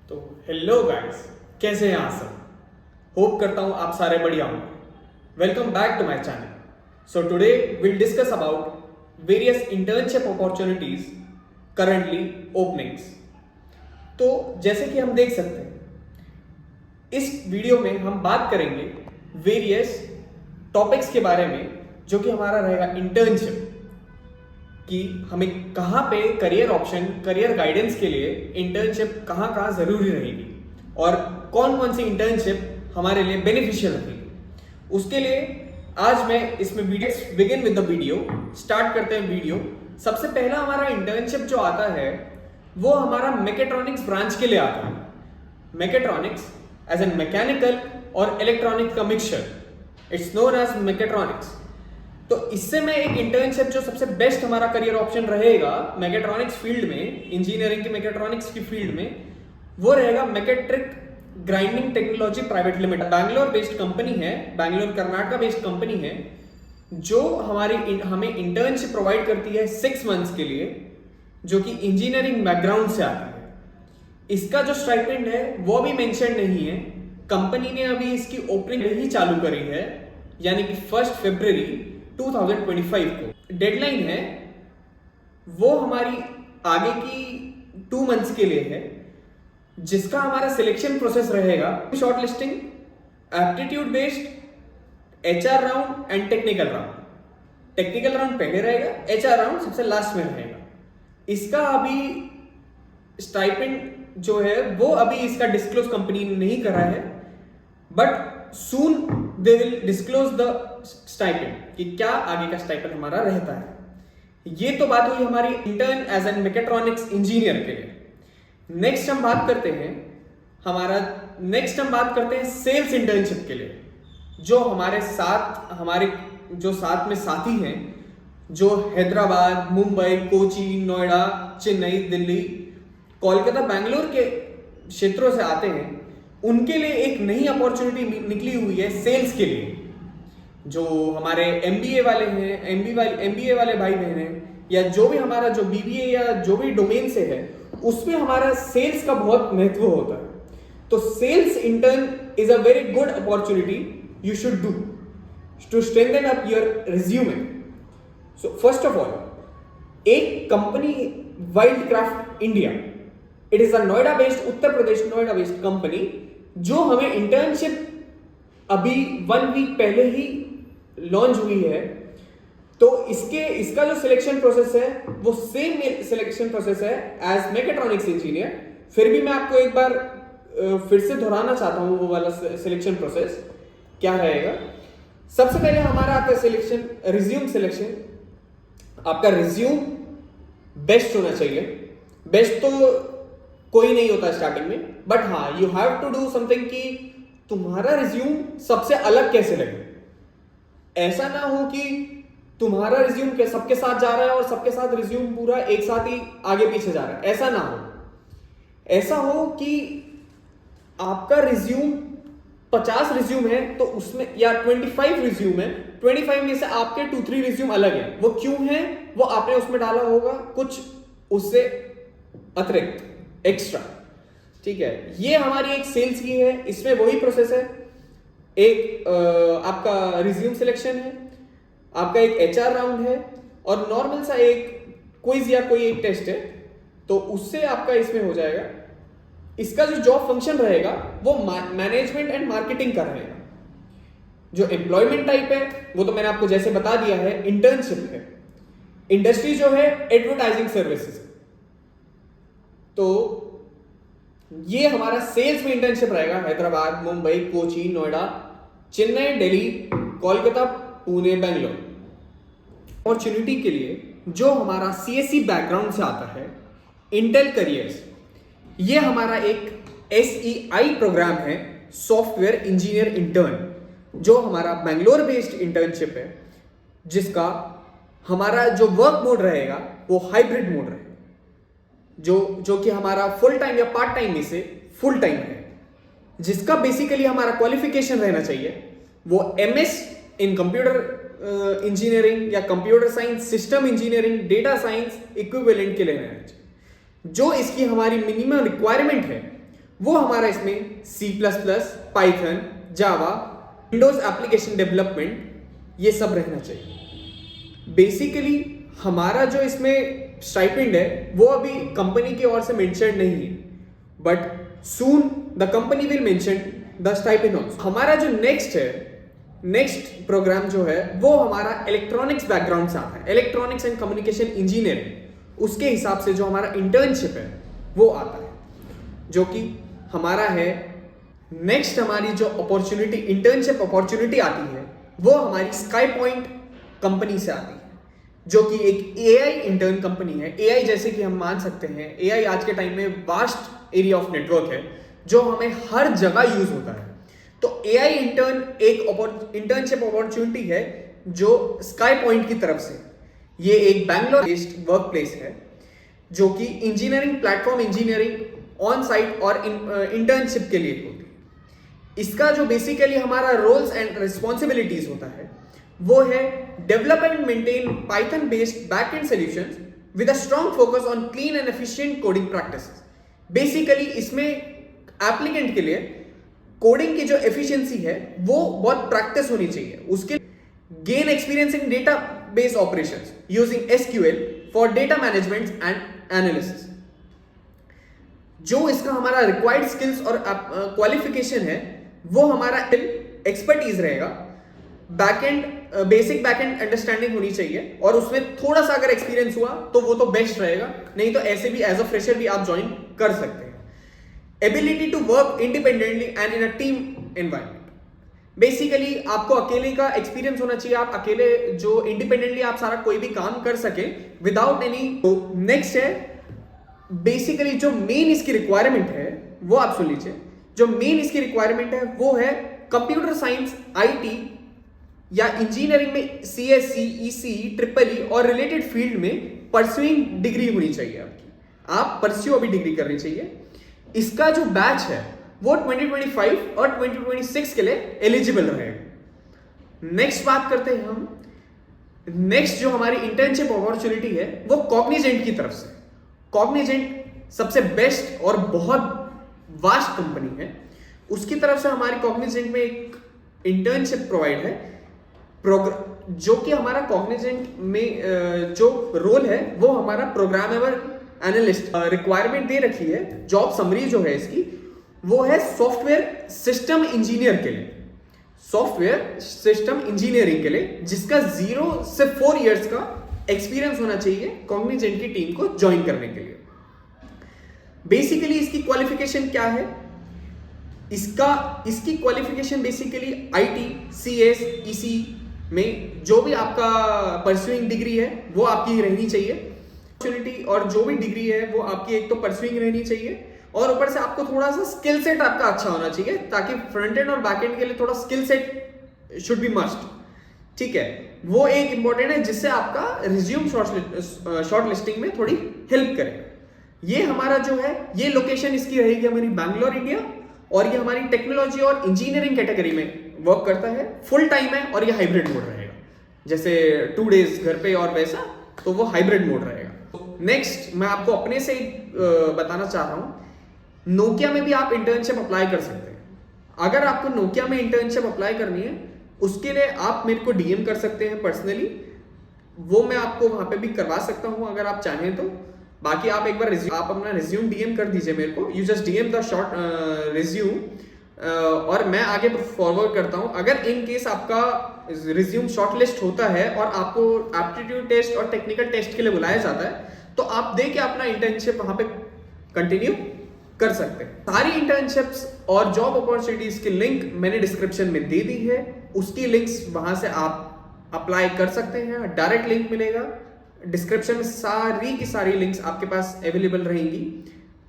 तो hello guys, कैसे हैं आप सब। होप करता हूं आप सारे बढ़िया होंगे। Welcome back to my channel. So today will discuss about various internship opportunities currently openings. तो जैसे कि हम देख सकते हैं, इस वीडियो में हम बात करेंगे वेरियस टॉपिक्स के बारे में, जो कि हमारा रहेगा इंटर्नशिप, कि हमें कहाँ पे करियर ऑप्शन, करियर गाइडेंस के लिए इंटर्नशिप कहाँ कहाँ ज़रूरी रहेगी और कौन कौन सी इंटर्नशिप हमारे लिए बेनिफिशियल रहेगी। उसके लिए आज मैं इसमें video begin with the video start करते हैं। वीडियो सबसे पहला हमारा इंटर्नशिप जो आता है वो हमारा मैकेट्रॉनिक्स ब्रांच के लिए आता है। मैकेट्रॉनिक्स एज एन मैकेनिकल और इलेक्ट्रॉनिक का mixture, it's known as mechatronics. तो इससे मैं एक इंटर्नशिप जो सबसे बेस्ट हमारा करियर ऑप्शन रहेगा मैकेट्रॉनिक्स फील्ड में, इंजीनियरिंग की मैकेट्रॉनिक्स की फील्ड में, वो रहेगा mechatric grinding technology private limited. Bangalore based company है, बैंगलोर कर्नाटका बेस्ड कंपनी है, जो हमें इंटर्नशिप प्रोवाइड करती है 6 मंथ्स के लिए, जो कि इंजीनियरिंग बैकग्राउंड से आती है। इसका जो स्टाइपेंड है वो भी मेंशन नहीं है। कंपनी ने अभी इसकी ओपनिंग ही चालू करी है, यानी कि 1 फरवरी 2025 को डेडलाइन है। वो हमारी आगे की 2 मंथ्स के लिए है, जिसका हमारा सिलेक्शन प्रोसेस रहेगा short listing, aptitude based, HR round and technical round. Technical round पहले रहेगा, HR राउंड सबसे लास्ट में रहेगा। इसका अभी स्टाइपेंड जो है वो अभी इसका डिस्क्लोज कंपनी ने नहीं करा है, but soon they will disclose the stipend कि क्या आगे का स्टाइपेंड हमारा रहता है। ये तो बात हुई हमारी intern as an mechatronics engineer के लिए। नेक्स्ट हम बात करते हैं सेल्स इंटर्नशिप के लिए, जो हमारे साथ में साथी हैं, जो हैदराबाद, मुंबई, कोची, नोएडा, चेन्नई, दिल्ली, कोलकाता, बैंगलोर के क्षेत्रों से आते हैं। उनके लिए एक नई अपॉर्चुनिटी निकली हुई है सेल्स के लिए। जो हमारे MBA वाले हैं, MBA वाले भाई बहन हैं, या जो भी हमारा जो BBA या जो भी डोमेन से है, उसमें हमारा सेल्स का बहुत महत्व होता है। तो sales intern is a very good opportunity you should do to strengthen up your resume. So first of all, एक company Wildcraft India, it is a Noida based, Uttar Pradesh Noida based company, जो हमें इंटर्नशिप अभी 1 वीक पहले ही launch हुई है। तो इसका जो सिलेक्शन प्रोसेस है वो सेम सिलेक्शन प्रोसेस है एज मैकेट्रॉनिक्स इंजीनियर। फिर भी मैं आपको एक बार फिर से दोहराना चाहता हूं वो वाला सिलेक्शन प्रोसेस क्या रहेगा। सबसे पहले हमारा आपका सिलेक्शन, रिज्यूम सिलेक्शन। आपका रिज्यूम बेस्ट होना चाहिए। बेस्ट तो कोई नहीं होता स्टार्टिंग में, बट हाँ, you have to do something कि तुम्हारा रिज्यूम सबसे अलग कैसे लगे। ऐसा ना हो कि तुम्हारा रिज्यूम के सबके साथ जा रहा है और सबके साथ रिज्यूम पूरा एक साथ ही आगे पीछे जा रहा है। ऐसा ना हो। ऐसा हो कि आपका रिज्यूम 50 रिज्यूम है तो उसमें, या 25 रिज्यूम है, 25 में से आपके 2-3 रिज्यूम अलग है। वो क्यों है? वो आपने उसमें डाला होगा कुछ उससे अतिरिक्त, एक्स्ट्रा। ठीक है, ये हमारी एक सेल्स की है। इसमें वही प्रोसेस है। एक आपका रिज्यूम सिलेक्शन है, आपका एक HR राउंड है, और नॉर्मल सा एक क्विज या कोई एक टेस्ट है। तो उससे आपका इसमें हो जाएगा। इसका जो जॉब फंक्शन रहेगा वो मैनेजमेंट एंड मार्केटिंग का रहेगा। जो एम्प्लॉयमेंट टाइप है वो तो मैंने आपको जैसे बता दिया है, इंटर्नशिप है। इंडस्ट्री जो है एडवर्टाइजिंग सर्विसेज। तो ये हमारा सेल्स में इंटर्नशिप रहेगा। हैदराबाद, मुंबई, कोची, नोएडा, चेन्नई, दिल्ली, कोलकाता, पुणे, बैंगलोर। अपॉर्चुनिटी के लिए जो हमारा CSE बैकग्राउंड से आता है, इंटेल करियर्स, ये हमारा एक SEI प्रोग्राम है, सॉफ्टवेयर इंजीनियर इंटर्न, जो हमारा बैंगलोर बेस्ड इंटर्नशिप है, जिसका हमारा जो वर्क मोड रहेगा वो हाइब्रिड मोड रहेगा, जो कि हमारा फुल टाइम या पार्ट टाइम में से फुल टाइम है। जिसका बेसिकली हमारा क्वालिफिकेशन रहना चाहिए वो MS इन कंप्यूटर इंजीनियरिंग या computer science, system engineering, data science equivalent के लिए रहना चाहिए। जो इसकी हमारी मिनिमम रिक्वायरमेंट है वो हमारा इसमें C++, पाइथन, जावा, विंडोज एप्लीकेशन डेवलपमेंट ये सब रहना चाहिए। बेसिकली हमारा जो इसमें स्टाइपेंड है वो अभी कंपनी की ओर से मेंशन नहीं है, but soon the company will mention the stipend also. हमारा जो नेक्स्ट प्रोग्राम जो है वो हमारा इलेक्ट्रॉनिक्स बैकग्राउंड से आता है, इलेक्ट्रॉनिक्स एंड कम्युनिकेशन इंजीनियरिंग। उसके हिसाब से जो हमारा इंटर्नशिप है वो आता है, जो कि हमारा है नेक्स्ट। हमारी जो अपॉर्चुनिटी, इंटर्नशिप अपॉर्चुनिटी आती है वो हमारी स्काई पॉइंट कंपनी से आती है, जो कि एक एआई इंटर्न कंपनी है। एआई जैसे कि हम मान सकते हैं, एआई आज के टाइम में वास्ट एरिया ऑफ नेटवर्क है जो हमें हर जगह यूज होता है। तो एआई इंटर्न एक इंटर्नशिप अपॉर्चुनिटी है जो स्काई पॉइंट की तरफ से, ये एक बैंगलोर बेस्ड वर्क प्लेस है जो कि engineering, platform engineering on site और इंटर्नशिप के लिए होती है। इसका जो बेसिकली हमारा रोल्स एंड रिस्पॉन्सिबिलिटीज होता है वो है develop and maintain Python based backend solutions with a strong focus on clean and efficient coding practices. Basically इसमें एप्लीकेंट के लिए कोडिंग की जो एफिशिएंसी है वो बहुत प्रैक्टिस होनी चाहिए। उसके gain experience in data base operations using SQL for data management and analysis. जो इसका हमारा रिक्वायर्ड स्किल्स और क्वालिफिकेशन है वो हमारा एक्सपर्टीज रहेगा। बैकएंड, बेसिक बैकएंड अंडरस्टैंडिंग होनी चाहिए और उसमें थोड़ा सा अगर एक्सपीरियंस हुआ तो वो तो बेस्ट रहेगा, नहीं तो ऐसे भी एज अ फ्रेशर भी आप ज्वाइन कर सकते हैं। Ability to work independently and in a team environment. Basically आपको अकेले का एक्सपीरियंस होना चाहिए, आप अकेले जो इंडिपेंडेंटली आप सारा कोई भी काम कर सके विदाउट एनी। नेक्स्ट है बेसिकली जो मेन इसकी रिक्वायरमेंट है वो आप सुन लीजिए। जो मेन इसकी रिक्वायरमेंट है वो है कंप्यूटर साइंस, आईटी या इंजीनियरिंग में सीएससी, ईसीई, ट्रिपल ई और रिलेटेड फील्ड में परस्यूइंग डिग्री होनी चाहिए आपकी। आप परस्यू अभी डिग्री करनी चाहिए। इसका जो बैच है वो 2025 और 2026 के लिए एलिजिबल रहेगा। नेक्स्ट बात करते हैं हम, नेक्स्ट जो हमारी इंटर्नशिप अपॉर्चुनिटी है वो कॉग्निजेंट की तरफ से। कॉग्निजेंट सबसे बेस्ट और बहुत वास्ट कंपनी है, उसकी तरफ से हमारी कॉग्निजेंट में एक इंटर्नशिप प्रोवाइड है। जो कि हमारा कॉग्निजेंट में जो रोल है वो हमारा प्रोग्रामेबल एनालिस्ट रिक्वायरमेंट दे रखी है। जॉब समरी जो है इसकी वो है सॉफ्टवेयर सिस्टम इंजीनियर के लिए, सॉफ्टवेयर सिस्टम इंजीनियरिंग के लिए, जिसका 0 से 4 इयर्स का एक्सपीरियंस होना चाहिए कॉग्निजेंट की टीम को ज्वाइन करने के लिए। बेसिकली इसकी क्वालिफिकेशन क्या है? इसकी qualification basically IT, CS, EC में जो भी आपका परस्यूइंग डिग्री है वो आपकी रहनी चाहिए। अपॉर्चुनिटी और जो भी डिग्री है वो आपकी एक तो परस्यूइंग रहनी चाहिए और ऊपर से आपको थोड़ा सा स्किल सेट आपका अच्छा होना चाहिए, ताकि फ्रंट एंड और बैक एंड के लिए थोड़ा skill set should be must. ठीक है, वो एक इंपॉर्टेंट है जिससे आपका रिज्यूम शॉर्ट लिस्टिंग में थोड़ी हेल्प करेगा। ये हमारा जो है ये लोकेशन इसकी रहेगी हमारी बैंगलोर, इंडिया, और ये हमारी टेक्नोलॉजी और इंजीनियरिंग कैटेगरी में वर्क करता है। फुल टाइम है और ये हाइब्रिड मोड रहेगा, जैसे 2 डेज घर पे और वैसा, तो वो हाइब्रिड मोड रहेगा। नेक्स्ट मैं आपको अपने से बताना चाह रहा हूं, नोकिया में भी आप इंटर्नशिप अप्लाई कर सकते हैं। अगर आपको नोकिया में इंटर्नशिप अप्लाई करनी है उसके लिए आप मेरे को डीएम कर सकते हैं पर्सनली, वो मैं आपको वहां पे भी करवा सकता हूं अगर आप चाहें तो। बाकी आप एक बार आप अपना रिज्यूम डीएम कर दीजिए मेरे को, you just DM the short resume और मैं आगे फॉरवर्ड करता हूं। अगर इन केस आपका रिज्यूम शॉर्टलिस्ट होता है और आपको एप्टीट्यूड टेस्ट और टेक्निकल टेस्ट के लिए बुलाया जाता है तो आप दे के अपना इंटर्नशिप वहां पे कंटिन्यू कर सकते हैं। सारी इंटर्नशिप्स और जॉब अपॉर्चुनिटीज की लिंक मैंने डिस्क्रिप्शन में दे दी है, उसकी लिंक्स वहां से आप अप्लाई कर सकते हैं। डायरेक्ट लिंक मिलेगा डिस्क्रिप्शन में, सारी की सारी लिंक्स आपके पास अवेलेबल रहेंगी।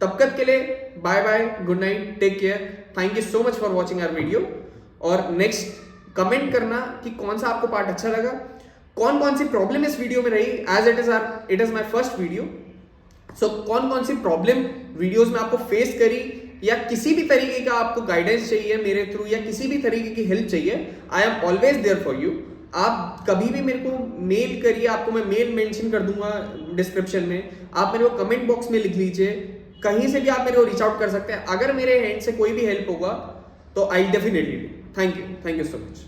तब तक के लिए bye bye, good night, take care, thank you so much for watching our video. और नेक्स्ट कमेंट करना कि कौन सा आपको पार्ट अच्छा लगा, कौन कौन सी प्रॉब्लम इस वीडियो में रही, as it is my first video. So कौन कौन सी प्रॉब्लम वीडियोस में आपको फेस करी, या किसी भी तरीके का आपको गाइडेंस चाहिए मेरे थ्रू, या किसी भी तरीके की हेल्प चाहिए, I am always there for you. आप कभी भी मेरे को मेल करिए, आपको मैं मेल मेंशन कर दूंगा डिस्क्रिप्शन में, आप मेरे को कमेंट बॉक्स में लिख लीजिए, कहीं से भी आप मेरे को रीच आउट कर सकते हैं. अगर मेरे हैंड से कोई भी हेल्प होगा तो I definitely do. Thank you so much.